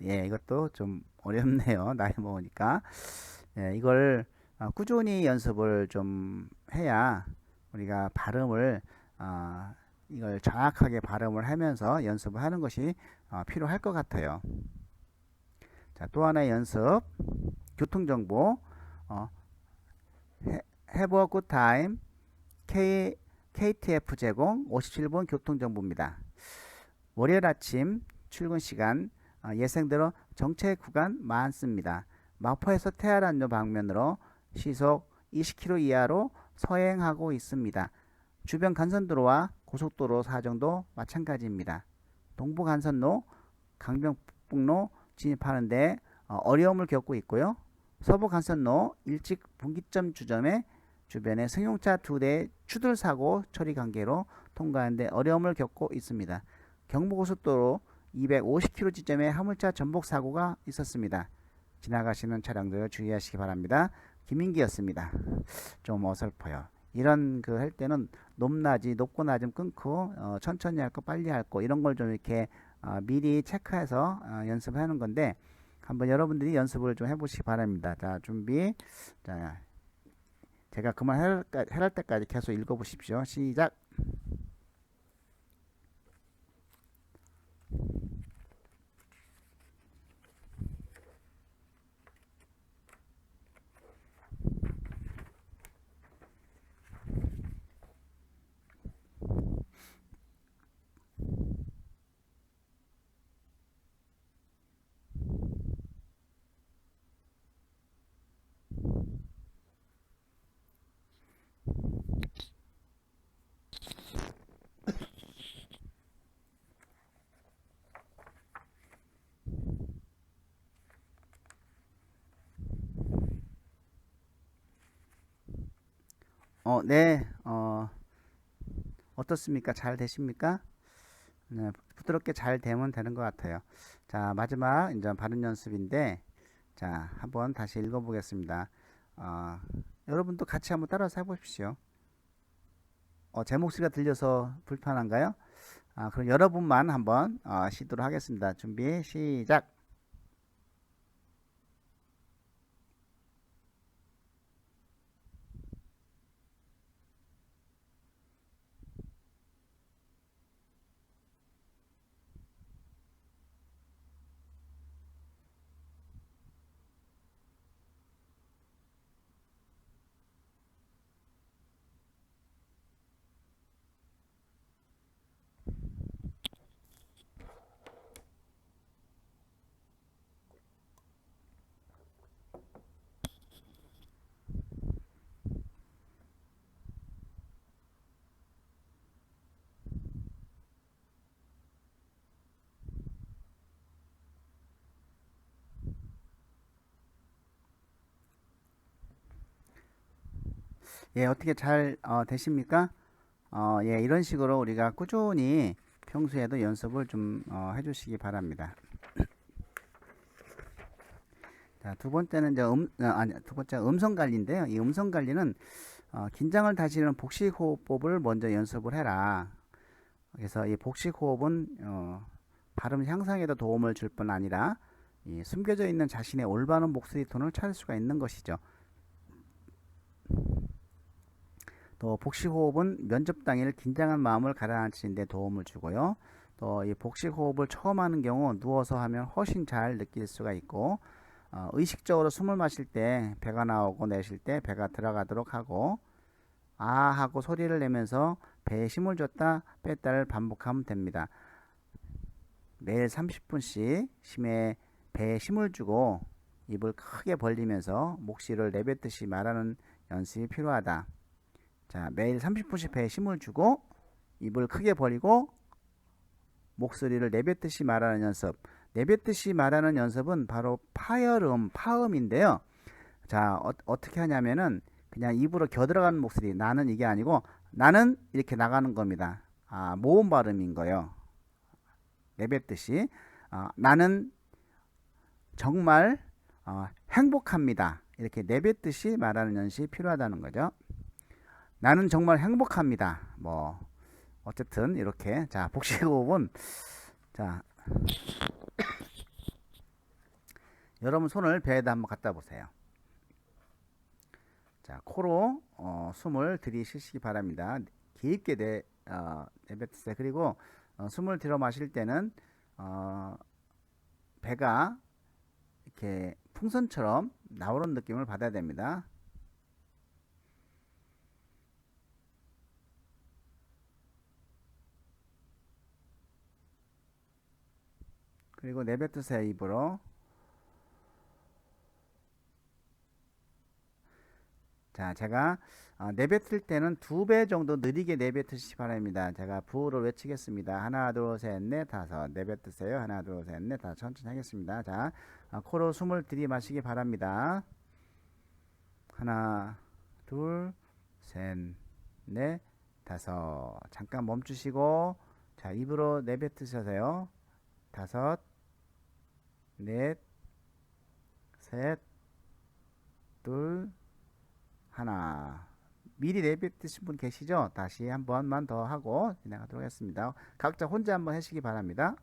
Speaker 1: 예, 이것도 좀 어렵네요. 나이 먹으니까. 예, 이걸 꾸준히 연습을 좀 해야 우리가 발음을 이걸 정확하게 발음을 하면서 연습을 하는 것이 필요할 것 같아요. 자, 또 하나의 연습. 교통정보. 어, Have a good time. KTF 제공 57분 교통정보입니다. 월요일 아침 출근 시간 예상대로 정체 구간 많습니다. 마포에서 태아란로 방면으로 시속 20km 이하로 서행하고 있습니다. 주변 간선도로와 고속도로 사정도 마찬가지입니다. 동부 간선로 강변북로 진입하는데 어려움을 겪고 있고요. 서부 간선로 일찍 분기점 주점에 주변에 승용차 2대 추돌 사고 처리 관계로 통과하는데 어려움을 겪고 있습니다. 경부고속도로 250km 지점에 화물차 전복 사고가 있었습니다. 지나가시는 차량들 주의하시기 바랍니다. 김인기였습니다. 좀 어설퍼요. 이런 그 할 때는 높고 낮음 끊고 천천히 할 거 빨리 할 거 이런 걸 좀 이렇게 미리 체크해서 연습하는 건데 한번 여러분들이 연습을 좀 해보시기 바랍니다. 자, 준비. 자, 제가 그만 해할 때까지 계속 읽어보십시오. 시작. 네, 어떻습니까? 잘 되십니까? 네, 부드럽게 잘 되면 되는 것 같아요. 자, 마지막 이제 발음 연습인데, 자, 한번 다시 읽어보겠습니다. 여러분도 같이 한번 따라서 해보십시오. 제 목소리가 들려서 불편한가요? 그럼 여러분만 한번 시도를 하겠습니다. 준비, 시작. 예, 어떻게 잘 되십니까? 예, 이런 식으로 우리가 꾸준히 평소에도 연습을 좀 해주시기 바랍니다. 자, 두 번째는 이제 두 번째 음성 관리인데요. 이 음성 관리는 긴장을 다스리는 복식 호흡법을 먼저 연습을 해라. 그래서 이 복식 호흡은 발음 향상에도 도움을 줄 뿐 아니라 이 숨겨져 있는 자신의 올바른 목소리 톤을 찾을 수가 있는 것이죠. 또 복식 호흡은 면접 당일 긴장한 마음을 가라앉히는 데 도움을 주고요. 또 이 복식 호흡을 처음 하는 경우 누워서 하면 훨씬 잘 느낄 수가 있고 의식적으로 숨을 마실 때 배가 나오고 내쉴 때 배가 들어가도록 하고 아 하고 소리를 내면서 배에 힘을 줬다 뺐다를 반복하면 됩니다. 매일 30분씩 심해 배에 힘을 주고 입을 크게 벌리면서 목시를 내뱉듯이 말하는 연습이 필요하다. 자, 매일 30분씩 배에 힘을 주고 입을 크게 벌리고 목소리를 내뱉듯이 말하는 연습. 내뱉듯이 말하는 연습은 바로 파열음, 파음인데요. 자, 어떻게 하냐면은 그냥 입으로 겨들어가는 목소리, 나는 이게 아니고 나는 이렇게 나가는 겁니다. 모음 발음인 거예요. 내뱉듯이 나는 정말 행복합니다. 이렇게 내뱉듯이 말하는 연습이 필요하다는 거죠. 나는 정말 행복합니다. 뭐 어쨌든 이렇게 자 복식호흡은 자 여러분 손을 배에다 한번 갖다 보세요. 자 코로 숨을 들이쉬시기 바랍니다. 깊게 내뱉으세요. 그리고 숨을 들여 마실 때는 배가 이렇게 풍선처럼 나오는 느낌을 받아야 됩니다. 그리고 내뱉으세요. 입으로. 자, 제가 내뱉을 때는 2배 정도 느리게 내뱉으시기 바랍니다. 제가 부호를 외치겠습니다. 하나, 둘, 셋, 넷, 다섯. 내뱉으세요. 하나, 둘, 셋, 넷, 다섯. 천천히 하겠습니다. 자, 코로 숨을 들이마시기 바랍니다. 하나, 둘, 셋, 넷, 다섯. 잠깐 멈추시고, 자, 입으로 내뱉으셔서요. 다섯, 넷, 셋, 둘, 하나. 미리 내뱉으신 분 계시죠? 다시 한 번만 더 하고 진행하도록 하겠습니다. 각자 혼자 한번 하시기 바랍니다.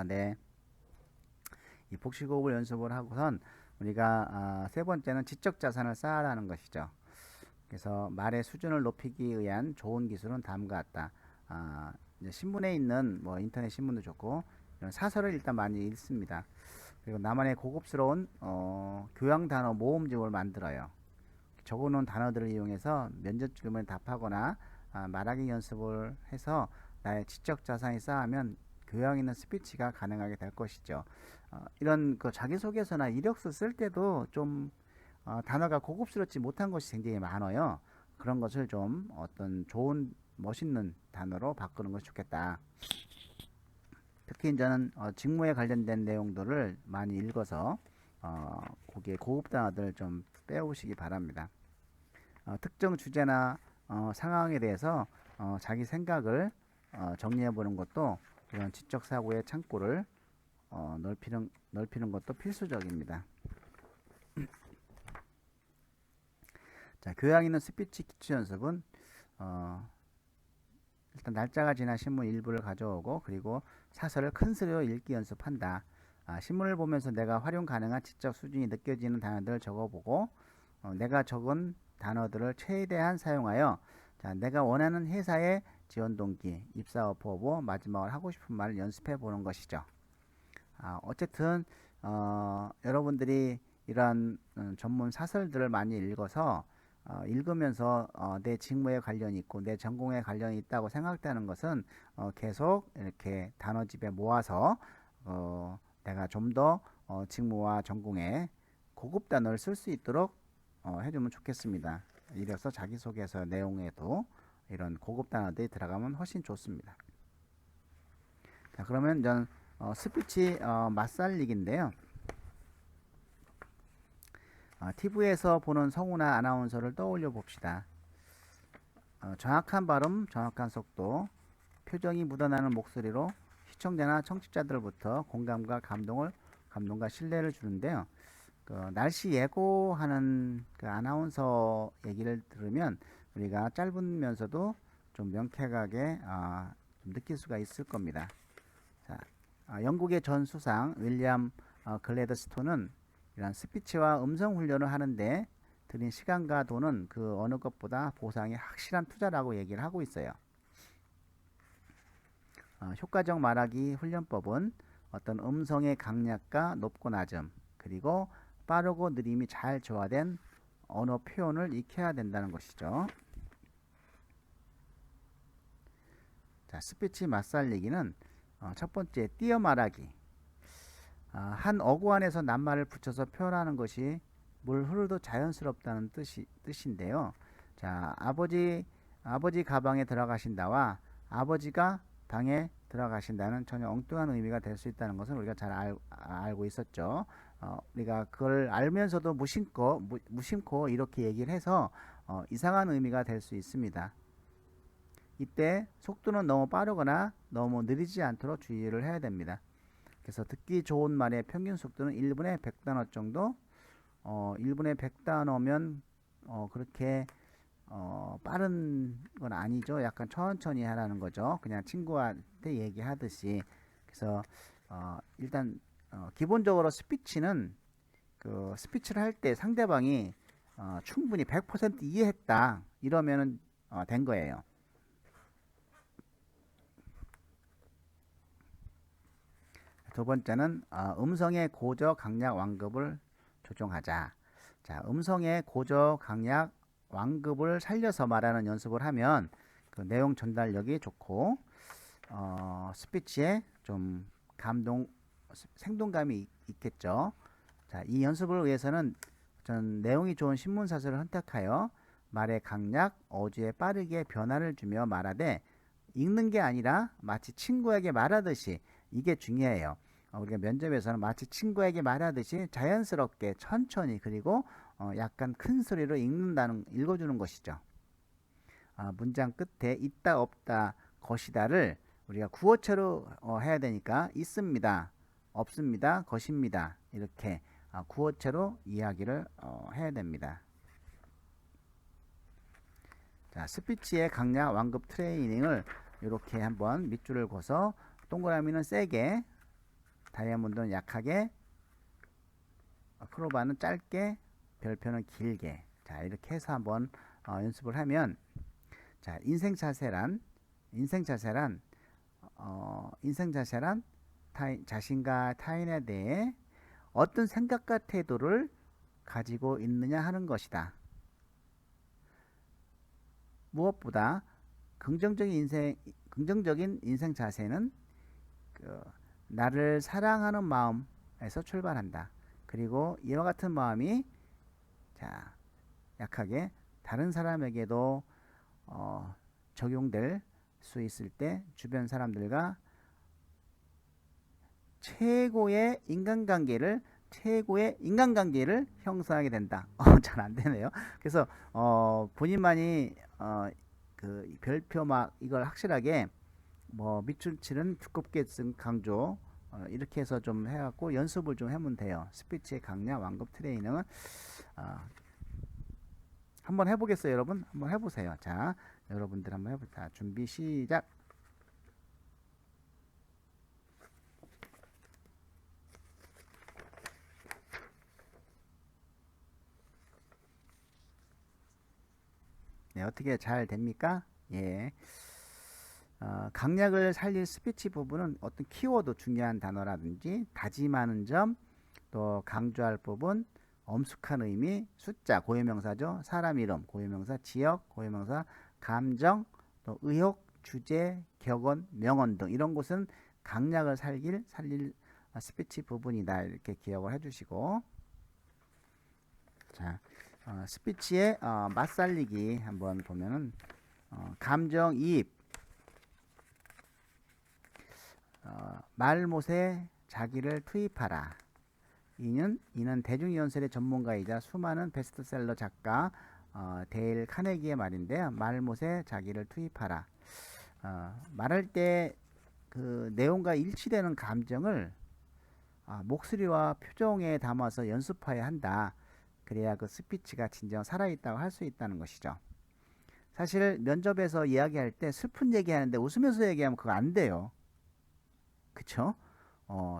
Speaker 1: 네. 이 복식호흡을 연습을 하고선 우리가 세 번째는 지적 자산을 쌓아라는 것이죠. 그래서 말의 수준을 높이기 위한 좋은 기술은 다음과 같다. 이제 신문에 있는 뭐 인터넷 신문도 좋고 이런 사설을 일단 많이 읽습니다. 그리고 나만의 고급스러운 교양 단어 모음집을 만들어요. 적어놓은 단어들을 이용해서 면접 질문에 답하거나 말하기 연습을 해서 나의 지적 자산이 쌓으면 교양 있는 스피치가 가능하게 될 것이죠. 이런 그 자기소개서나 이력서 쓸 때도 좀 단어가 고급스럽지 못한 것이 굉장히 많아요. 그런 것을 좀 어떤 좋은 멋있는 단어로 바꾸는 것이 좋겠다. 특히 저는 직무에 관련된 내용들을 많이 읽어서 거기에 고급 단어들을 좀 빼오시기 바랍니다. 특정 주제나 상황에 대해서 자기 생각을 정리해 보는 것도 이런 지적 사고의 창구를 넓히는 것도 필수적입니다. 자, 교양 있는 스피치 기초 연습은 일단 날짜가 지난 신문 일부를 가져오고 그리고 사설을 큰 소리로 읽기 연습한다. 신문을 보면서 내가 활용 가능한 지적 수준이 느껴지는 단어들을 적어보고 내가 적은 단어들을 최대한 사용하여 자, 내가 원하는 회사의 지원 동기, 입사 오퍼 후보, 마지막으로 하고 싶은 말을 연습해 보는 것이죠. 어쨌든 여러분들이 이러한 전문 사설들을 많이 읽어서 읽으면서 내 직무에 관련이 있고 내 전공에 관련이 있다고 생각되는 것은 계속 이렇게 단어집에 모아서 내가 좀 더 직무와 전공에 고급 단어를 쓸 수 있도록 해주면 좋겠습니다. 이래서 자기소개서 내용에도 이런 고급 단어들이 들어가면 훨씬 좋습니다. 자, 그러면 전 스피치 맛살리기인데요. TV에서 보는 성우나 아나운서를 떠올려 봅시다. 정확한 발음, 정확한 속도, 표정이 묻어나는 목소리로 시청자나 청취자들부터 공감과 감동과 신뢰를 주는데요. 날씨 예고하는 그 아나운서 얘기를 들으면 우리가 짧으면서도 좀 명쾌하게 좀 느낄 수가 있을 겁니다. 자, 영국의 전 수상 윌리엄 글래드스톤은 이런 스피치와 음성 훈련을 하는데 들인 시간과 돈은 그 어느 것보다 보상이 확실한 투자라고 얘기를 하고 있어요. 효과적 말하기 훈련법은 어떤 음성의 강약과 높고 낮음, 그리고 빠르고 느림이 잘 조화된 언어 표현을 익혀야 된다는 것이죠. 자, 스피치 맛살리기는 첫 번째, 띄어 말하기. 한 어구 안에서 낱말을 붙여서 표현하는 것이 물 흐르도 자연스럽다는 뜻인데요. 자, 아버지 가방에 들어가신다와 아버지가 방에 들어가신다는 전혀 엉뚱한 의미가 될 수 있다는 것은 우리가 잘 알고 있었죠. 우리가 그걸 알면서도 무심코 이렇게 얘기를 해서 이상한 의미가 될 수 있습니다. 이때 속도는 너무 빠르거나 너무 느리지 않도록 주의를 해야 됩니다. 그래서 듣기 좋은 말의 평균 속도는 1분에 100단어 정도. 1분에 100단어면 그렇게 빠른 건 아니죠. 약간 천천히 하라는 거죠. 그냥 친구한테 얘기하듯이. 그래서 일단 기본적으로 스피치는 그 스피치를 할 때 상대방이 충분히 100% 이해했다 이러면은 된 거예요. 두 번째는 음성의 고저 강약 완급을 조정하자. 자, 음성의 고저 강약 완급을 살려서 말하는 연습을 하면 그 내용 전달력이 좋고 스피치에 좀 생동감이 있겠죠. 자, 이 연습을 위해서는 전 내용이 좋은 신문사설을 선택하여 말의 강약, 어조에 빠르게 변화를 주며 말하되 읽는 게 아니라 마치 친구에게 말하듯이, 이게 중요해요. 우리가 면접에서는 마치 친구에게 말하듯이 자연스럽게 천천히 그리고 약간 큰 소리로 읽어주는 것이죠. 문장 끝에 있다 없다 것이다를 우리가 구어체로 해야 되니까 있습니다, 없습니다, 것입니다 이렇게 구어체로 이야기를 해야 됩니다. 자, 스피치의 강약 완급 트레이닝을 이렇게 한번 밑줄을 그어서 동그라미는 세게, 다이아몬드는 약하게, 크로바는 짧게, 별표는 길게. 자, 이렇게 해서 한번 연습을 하면, 자, 인생 자세란 자신과 타인에 대해 어떤 생각과 태도를 가지고 있느냐 하는 것이다. 무엇보다 긍정적인 인생 자세는 나를 사랑하는 마음에서 출발한다. 그리고 이와 같은 마음이 약하게 다른 사람에게도 적용될 수 있을 때 주변 사람들과 최고의 인간관계를 형성하게 된다. 잘 안 되네요. 그래서 본인만이 그 별표 막 이걸 확실하게 밑줄치는 두껍게 쓴 강조 이렇게 해서 좀 해갖고 연습을 좀 하면 돼요. 스피치의 강약 완급 트레이닝은 한번 해보겠어요, 여러분? 한번 해보세요. 자, 여러분들 한번 해보자. 준비 시작. 네, 어떻게 잘 됩니까? 예. 강약을 살릴 스피치 부분은 어떤 키워드, 중요한 단어라든지 다짐하는 점, 또 강조할 부분, 엄숙한 의미, 숫자, 고유명사죠. 사람 이름, 고유명사, 지역, 고유명사, 감정, 또 의혹, 주제, 격언, 명언 등 이런 곳은 강약을 살릴 스피치 부분이다. 이렇게 기억을 해주시고, 자, 스피치의 맛살리기 한번 보면은 감정이입, 말못에 자기를 투입하라. 이는 대중연설의 전문가이자 수많은 베스트셀러 작가 데일 카네기의 말인데요. 말못에 자기를 투입하라. 말할 때 그 내용과 일치되는 감정을 목소리와 표정에 담아서 연습해야 한다. 그래야 그 스피치가 진정 살아있다고 할 수 있다는 것이죠. 사실 면접에서 이야기할 때 슬픈 얘기하는데 웃으면서 얘기하면 그거 안 돼요. 그쵸?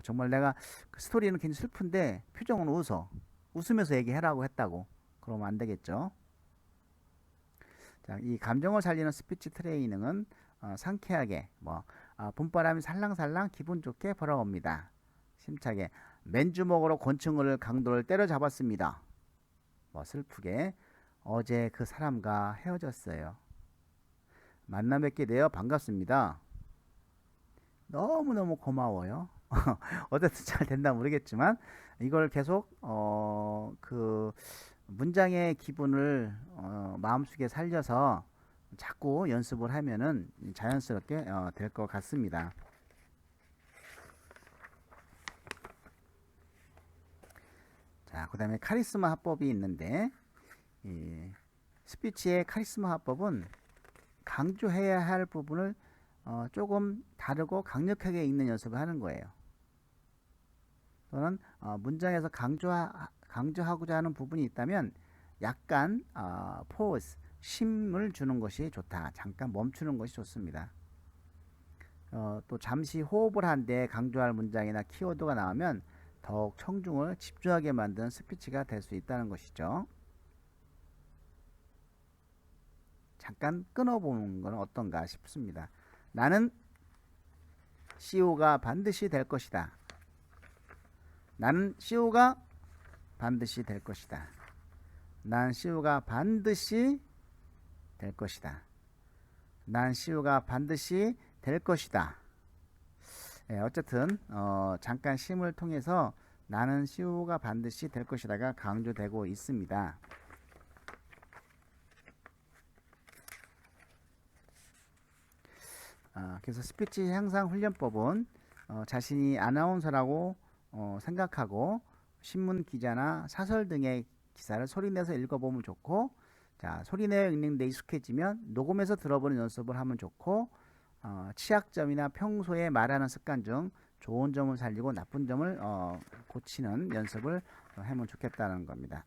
Speaker 1: 정말 내가 그 스토리는 굉장히 슬픈데 표정은 웃으면서 얘기해라고 했다고 그러면 안 되겠죠. 자, 이 감정을 살리는 스피치 트레이닝은 상쾌하게 봄바람이 살랑살랑 기분 좋게 불어옵니다. 심차게 맨주먹으로 권총을 강도를 때려잡았습니다. 슬프게 어제 그 사람과 헤어졌어요. 만나 뵙게 되어 반갑습니다. 너무너무 고마워요. 어쨌든 잘 된다 모르겠지만 이걸 계속 그 문장의 기분을 마음속에 살려서 자꾸 연습을 하면은 자연스럽게 될 것 같습니다. 자, 그 다음에 카리스마 화법이 있는데 이 스피치의 카리스마 화법은 강조해야 할 부분을 조금 다르고 강력하게 읽는 연습을 하는 거예요. 또는 문장에서 강조하고자 하는 부분이 있다면 약간 pause, 쉼을 주는 것이 좋다. 잠깐 멈추는 것이 좋습니다. 또 잠시 호흡을 한데 강조할 문장이나 키워드가 나오면 더욱 청중을 집중하게 만드는 스피치가 될 수 있다는 것이죠. 잠깐 끊어보는 건 어떤가 싶습니다. 나는 CEO가 반드시 될 것이다. 나는 CEO가 반드시 될 것이다. 난 CEO가 반드시 될 것이다. 난 CEO가 반드시 될 것이다. 어쨌든 잠깐 쉼을 통해서 나는 CEO가 반드시 될 것이다가 강조되고 있습니다. 그래서 스피치 향상 훈련법은 자신이 아나운서라고 생각하고 신문 기자나 사설 등의 기사를 소리내서 읽어보면 좋고, 자, 소리내어 읽는 데 익숙해지면 녹음해서 들어보는 연습을 하면 좋고, 취약점이나 평소에 말하는 습관 중 좋은 점을 살리고 나쁜 점을 고치는 연습을 하면 좋겠다는 겁니다.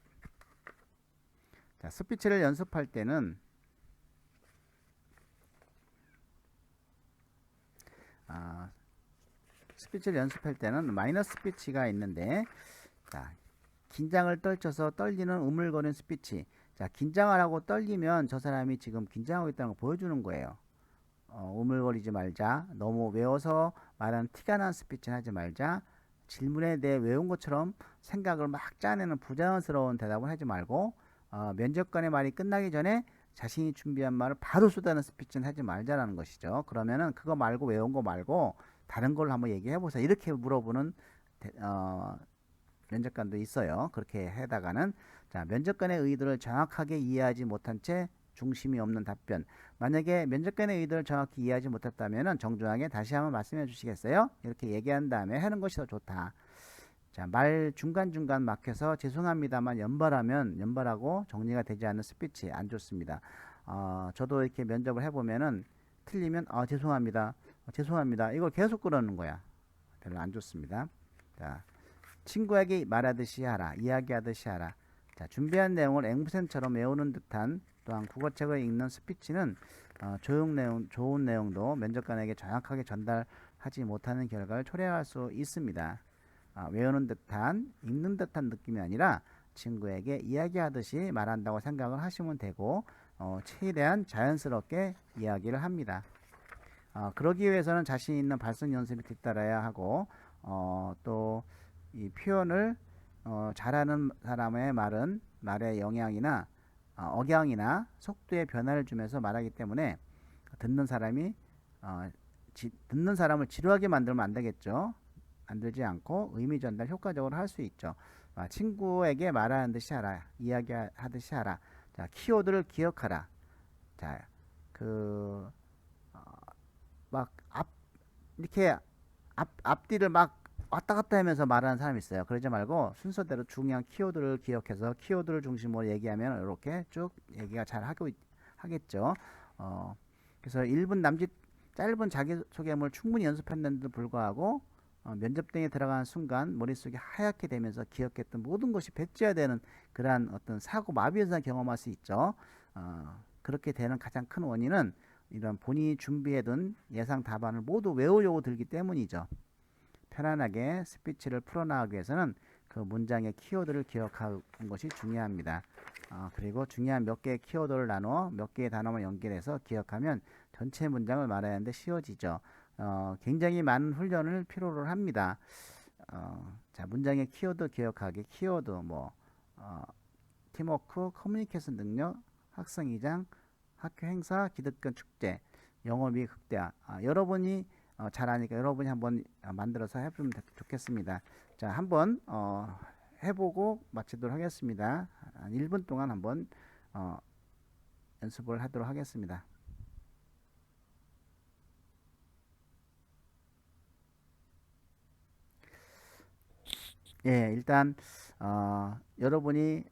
Speaker 1: 자, 스피치를 연습할 때는 마이너스 스피치가 있는데, 자, 긴장을 떨쳐서 떨리는 우물거리는 스피치. 자, 긴장을 하고 떨리면 저 사람이 지금 긴장하고 있다는 걸 보여주는 거예요. 우물거리지 말자. 너무 외워서 말하는 티가 난 스피치는 하지 말자. 질문에 대해 외운 것처럼 생각을 막 짜내는 부자연스러운 대답을 하지 말고, 면접관의 말이 끝나기 전에 자신이 준비한 말을 바로 쏟아내는 스피치는 하지 말자라는 것이죠. 그러면은 그거 말고 외운 거 말고 다른 걸로 한번 얘기해 보세요. 이렇게 물어보는 면접관도 있어요. 그렇게 해다가는, 자, 면접관의 의도를 정확하게 이해하지 못한 채 중심이 없는 답변. 만약에 면접관의 의도를 정확히 이해하지 못했다면 정중하게 다시 한번 말씀해 주시겠어요? 이렇게 얘기한 다음에 하는 것이 더 좋다. 자, 말 중간중간 막혀서 죄송합니다만 연발하고 정리가 되지 않는 스피치 안 좋습니다. 저도 이렇게 면접을 해보면은 틀리면 죄송합니다. 이걸 계속 그러는 거야. 별로 안 좋습니다. 자, 친구에게 말하듯이 하라. 이야기하듯이 하라. 자, 준비한 내용을 앵무새처럼 외우는 듯한, 또한 국어책을 읽는 스피치는 좋은 내용도 면접관에게 정확하게 전달하지 못하는 결과를 초래할 수 있습니다. 외우는 듯한, 읽는 듯한 느낌이 아니라 친구에게 이야기하듯이 말한다고 생각을 하시면 되고, 최대한 자연스럽게 이야기를 합니다. 그러기 위해서는 자신 있는 발성 연습이 뒤따라야 하고, 또 이 표현을 잘하는 사람의 말의 영향이나 억양이나 속도의 변화를 주면서 말하기 때문에 듣는 사람을 지루하게 만들면 안 되겠죠. 만들지 않고 의미 전달 효과적으로 할 수 있죠. 친구에게 말하는 듯이 하라. 이야기하듯이 하라. 자, 키워드를 기억하라. 자, 그, 막 이렇게 앞뒤를 막 왔다 갔다 하면서 말하는 사람이 있어요. 그러지 말고 순서대로 중요한 키워드를 기억해서 키워드를 중심으로 얘기하면 이렇게 쭉 얘기가 잘 하겠죠. 어, 그래서 1분 남짓 짧은 자기소개문을 충분히 연습했는데도 불구하고 면접 등에 들어가는 순간 머릿속이 하얗게 되면서 기억했던 모든 것이 배째야 되는 그러한 어떤 사고 마비 현상 경험할 수 있죠. 그렇게 되는 가장 큰 원인은 이런 본인이 준비해둔 예상 답안을 모두 외우려고 들기 때문이죠. 편안하게 스피치를 풀어나가기 위해서는 그 문장의 키워드를 기억하는 것이 중요합니다. 그리고 중요한 몇 개의 키워드를 나누어 몇 개의 단어만 연결해서 기억하면 전체 문장을 말하는데 쉬워지죠. 굉장히 많은 훈련을 필요로 합니다. 자, 문장의 키워드 기억하기, 키워드 팀워크, 커뮤니케이션 능력, 학생회장, 학교 행사, 기득권 축제, 영업이익 극대화. 여러분이 잘하니까 여러분이 한번 만들어서 해보면 좋겠습니다. 자, 한번 해보고 마치도록 하겠습니다. 1분 동안 한번 연습을 하도록 하겠습니다. 예, 일단 여러분이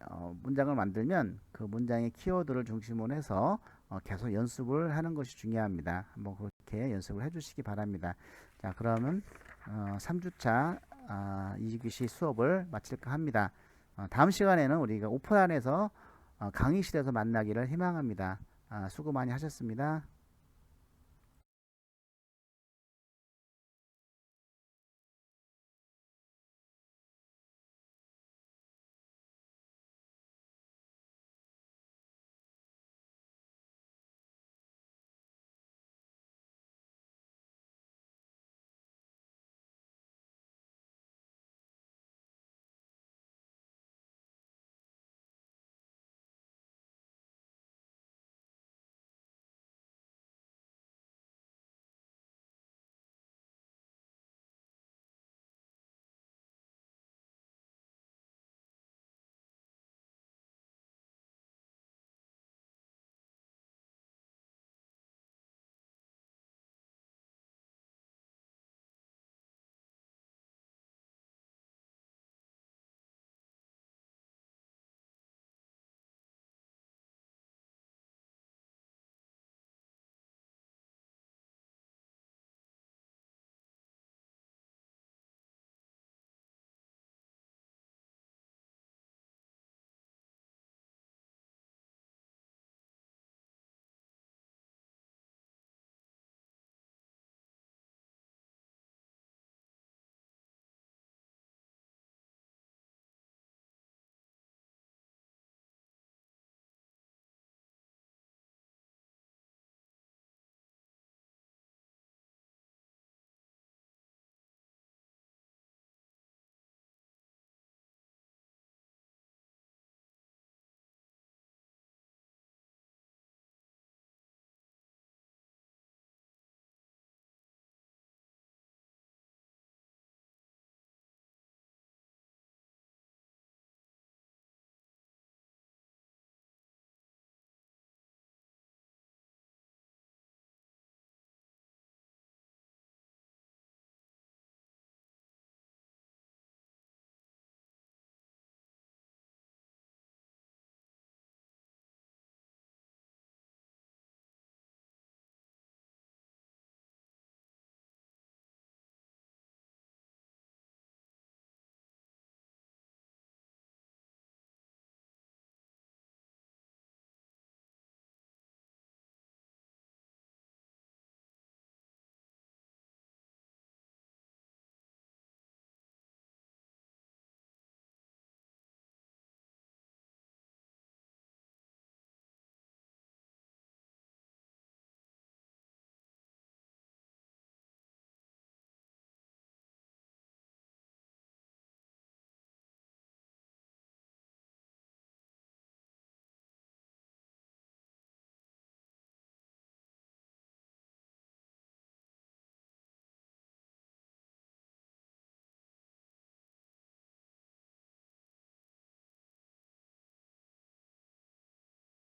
Speaker 1: 문장을 만들면 그 문장의 키워드를 중심으로 해서 계속 연습을 하는 것이 중요합니다. 한번 그렇게 연습을 해주시기 바랍니다. 자, 그러면 3주차 이기시 수업을 마칠까 합니다. 다음 시간에는 우리가 오픈안에서 강의실에서 만나기를 희망합니다. 수고 많이 하셨습니다.